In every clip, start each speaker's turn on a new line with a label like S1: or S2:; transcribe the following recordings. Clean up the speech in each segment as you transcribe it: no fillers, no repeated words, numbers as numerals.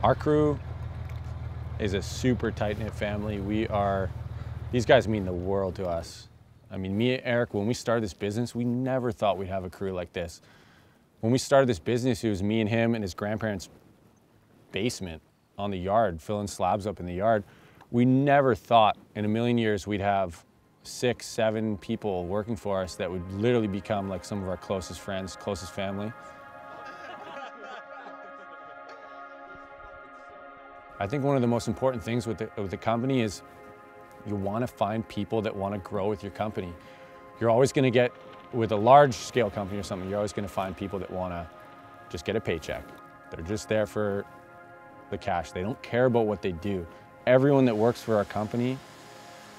S1: Our crew is a super tight-knit family. These guys mean the world to us. I mean, me and Eric, when we started this business, we never thought we'd have a crew like this. When we started this business, it was me and him in his grandparents' basement on the yard, filling slabs up in the yard. We never thought in a million years we'd have 6, 7 people working for us that would literally become like some of our closest friends, closest family. I think one of the most important things with the company is you want to find people that want to grow with your company. You're always going to get, with a large scale company or something, you're always going to find people that want to just get a paycheck. They're just there for the cash. They don't care about what they do. Everyone that works for our company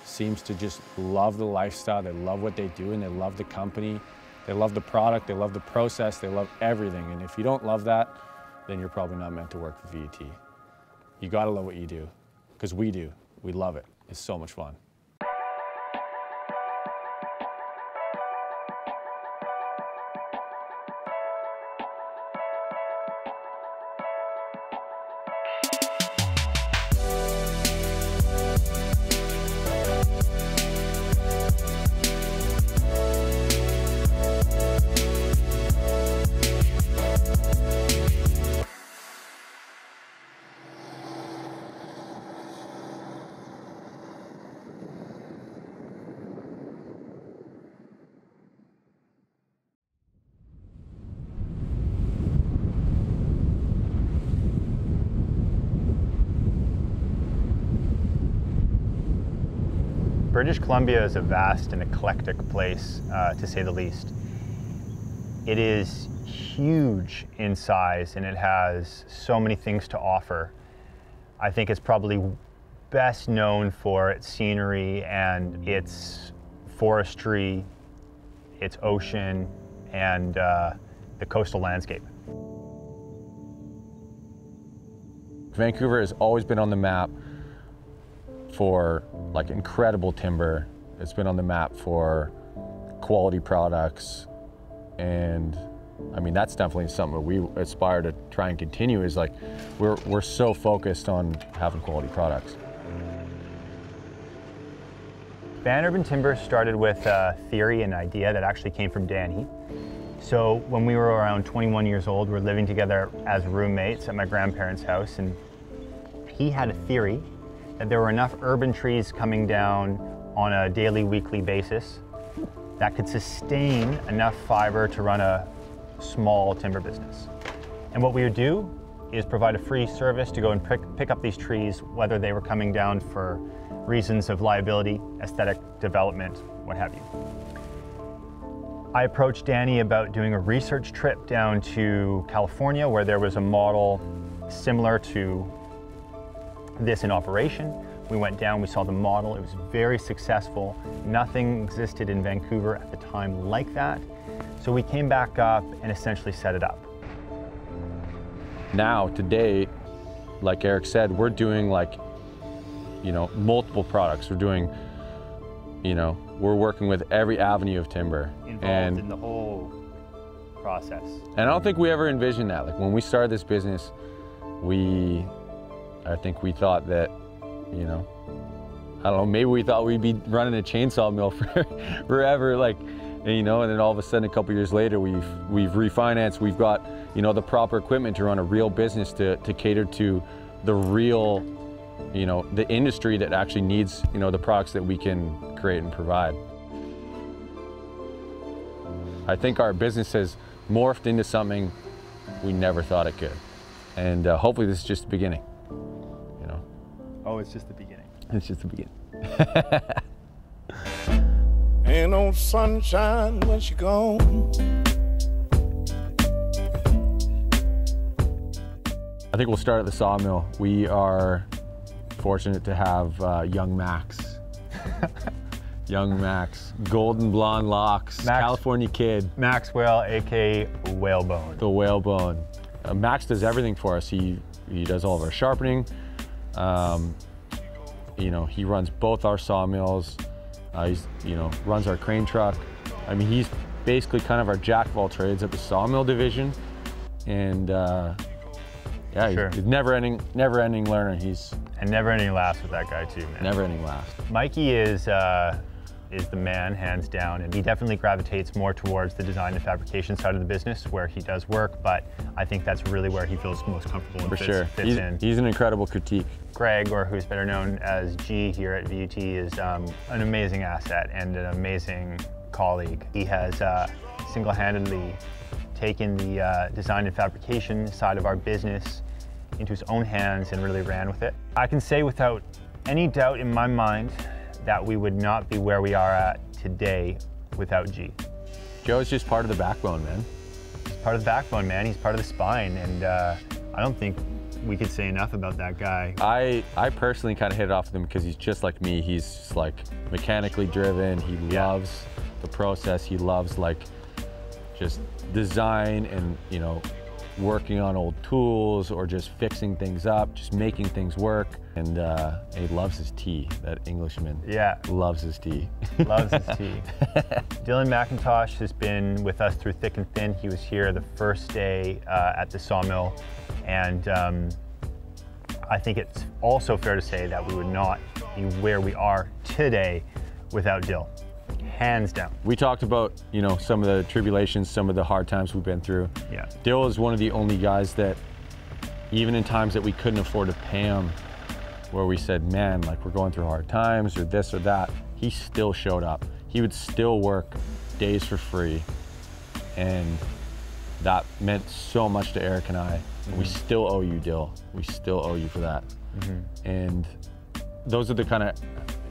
S1: seems to just love the lifestyle. They love what they do and they love the company. They love the product, they love the process, they love everything. And if you don't love that, then you're probably not meant to work for VET. You gotta love what you do, because we do. We love it. It's so much fun.
S2: British Columbia is a vast and eclectic place, to say the least. It is huge in size and it has so many things to offer. I think it's probably best known for its scenery and its forestry, its ocean, and the coastal landscape.
S1: Vancouver has always been on the map for like incredible timber. It's been on the map for quality products, and I mean that's definitely something that we aspire to try and continue. Is like we're so focused on having quality products.
S2: Van Urban Timber started with a theory and idea that actually came from Danny. So when we were around 21 years old, we were living together as roommates at my grandparents' house, and he had a theory that there were enough urban trees coming down on a daily, weekly basis that could sustain enough fiber to run a small timber business. And what we would do is provide a free service to go and pick up these trees, whether they were coming down for reasons of liability, aesthetic development, what have you. I approached Danny about doing a research trip down to California where there was a model similar to this in operation. We went down, we saw the model, it was very successful. Nothing existed in Vancouver at the time like that. So we came back up and essentially set it up.
S1: Now, today, like Eric said, we're doing multiple products. We're doing, we're working with every avenue of timber.
S2: Involved in the whole process.
S1: And I don't think we ever envisioned that. Like when we started this business, I think we thought that, I don't know, maybe we thought we'd be running a chainsaw mill for forever, and then all of a sudden, a couple years later, we've refinanced, we've got, the proper equipment to run a real business to cater to the real, the industry that actually needs, the products that we can create and provide. I think our business has morphed into something we never thought it could. And hopefully this is just the beginning.
S2: Oh, it's just the beginning.
S1: It's just the beginning.
S3: Ain't no sunshine when she gone.
S1: I think we'll start at the sawmill. We are fortunate to have young Max. Young Max, golden blonde locks,
S2: Max,
S1: California kid.
S2: Maxwell, aka Whalebone.
S1: The Whalebone. Max does everything for us. He does all of our sharpening. He runs both our sawmills. Runs our crane truck. I mean, he's basically kind of our jack of all trades at the sawmill division. And Yeah,
S2: Sure.
S1: he's never-ending learner. He's
S2: And never-ending laughs with that guy too, man.
S1: never-ending laughs.
S2: Mikey is the man, hands down, and he definitely gravitates more towards the design and fabrication side of the business where he does work, but I think that's really where he feels most comfortable and
S1: For sure.
S2: fits in.
S1: He's an incredible critique.
S2: Greg, or who's better known as G here at VUT, is an amazing asset and an amazing colleague. He has single-handedly taken the design and fabrication side of our business into his own hands and really ran with it. I can say without any doubt in my mind that we would not be where we are at today without G.
S1: Joe's just part of the backbone, man.
S2: He's part of the backbone, man. He's part of the spine, and I don't think we could say enough about that guy.
S1: I personally kind of hit it off with him because he's just like me. He's just like mechanically driven. He loves the process. He loves like just design and, you know, working on old tools or just fixing things up, just making things work. And he loves his tea, that Englishman.
S2: Yeah.
S1: Loves his tea.
S2: Loves his tea. Dylan McIntosh has been with us through thick and thin. He was here the first day at the sawmill. And I think it's also fair to say that we would not be where we are today without Dill. Hands down.
S1: We talked about, you know, some of the tribulations, some of the hard times we've been through.
S2: Yeah.
S1: Dill is one of the only guys that, even in times that we couldn't afford to pay him, where we said, man, like we're going through hard times or this or that, he still showed up. He would still work days for free. And that meant so much to Eric and I. Mm-hmm. We still owe you, Dill. We still owe you for that. Mm-hmm. And those are the kind of,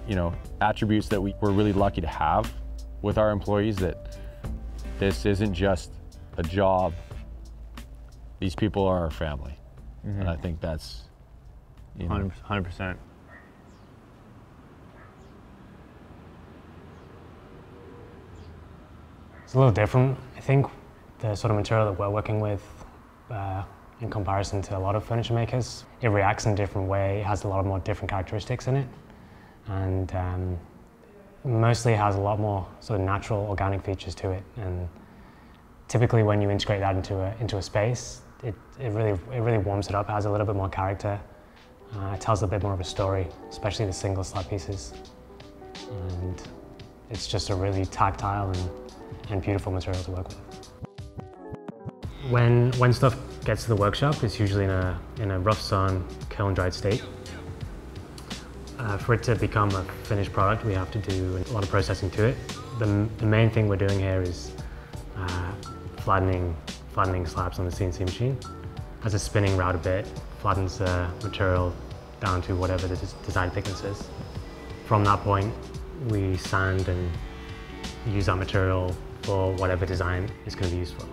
S1: you know, attributes that we're really lucky to have with our employees, that this isn't just a job. These people are our family. Mm-hmm. And I think that's, you know,
S2: 100%.
S4: It's a little different. I think the sort of material that we're working with in comparison to a lot of furniture makers, it reacts in a different way. It has a lot more different characteristics in it. And mostly it has a lot more sort of natural organic features to it. And typically when you integrate that into a space, it really warms it up. It has a little bit more character. It tells a bit more of a story, especially the single slab pieces. And it's just a really tactile and beautiful material to work with. When stuff gets to the workshop, it's usually in a rough sun, kiln dried state. For it to become a finished product, we have to do a lot of processing to it. The main thing we're doing here is flattening slabs on the CNC machine. As it's spinning round a bit, flattens the material down to whatever the design thickness is. From that point, we sand and use that material for whatever design it's going to be used for.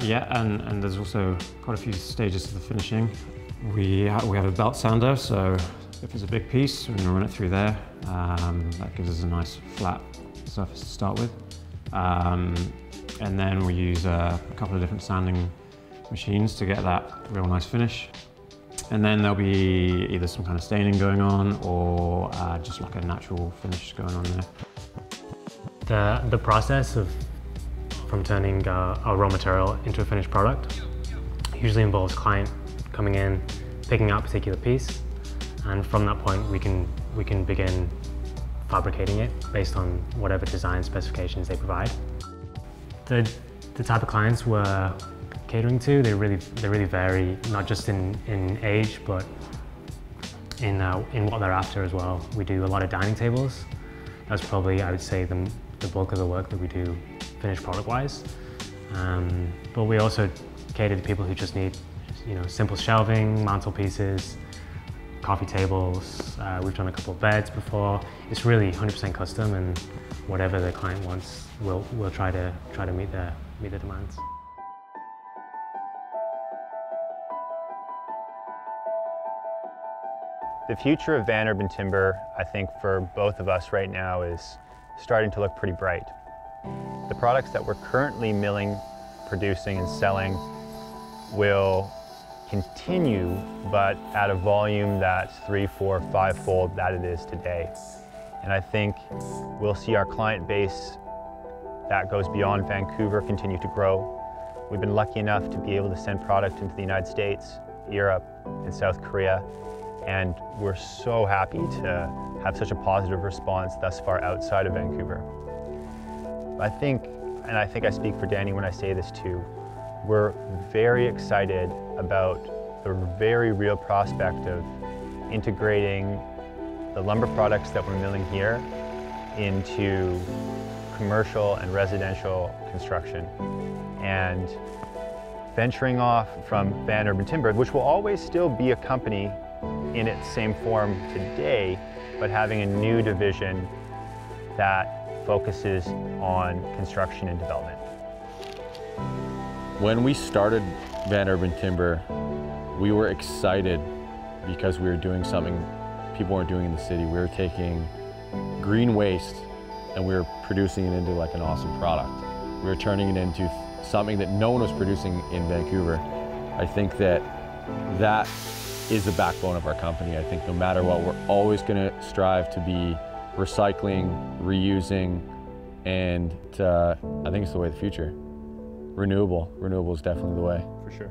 S5: Yeah, and there's also quite a few stages to the finishing. We have a belt sander, so if it's a big piece, we're going to run it through there. That gives us a nice flat surface to start with. And then we use a couple of different sanding machines to get that real nice finish. And then there'll be either some kind of staining going on or just like a natural finish going on there.
S4: The process from turning our raw material into a finished product usually involves client coming in, picking out a particular piece, and from that point we can begin fabricating it based on whatever design specifications they provide. The type of clients we're catering to, they really vary, not just in age, but in what they're after as well. We do a lot of dining tables. That's probably, I would say, the bulk of the work that we do finished product-wise. But we also cater to people who just need, you know, simple shelving, mantelpieces, coffee tables. We've done a couple of beds before. It's really 100% custom, and whatever the client wants, we'll try to meet their demands.
S2: The future of Van Urban Timber, I think for both of us right now, is starting to look pretty bright. The products that we're currently milling, producing, and selling will continue, but at a volume that's 3, 4, 5-fold that it is today. And I think we'll see our client base that goes beyond Vancouver continue to grow. We've been lucky enough to be able to send product into the United States Europe, and South Korea, and we're so happy to have such a positive response thus far outside of Vancouver. I think I speak for Danny when I say this too, we're very excited about the very real prospect of integrating the lumber products that we're milling here into commercial and residential construction, and venturing off from Van Urban Timber, which will always still be a company in its same form today, but having a new division that focuses on construction and development.
S1: When we started Van Urban Timber, we were excited because we were doing something people weren't doing in the city. We were taking green waste and we were producing it into like an awesome product. We were turning it into something that no one was producing in Vancouver. I think that is the backbone of our company. I think no matter what, we're always going to strive to be recycling, reusing, and I think it's the way of the future. Renewable is definitely the way.
S2: For sure.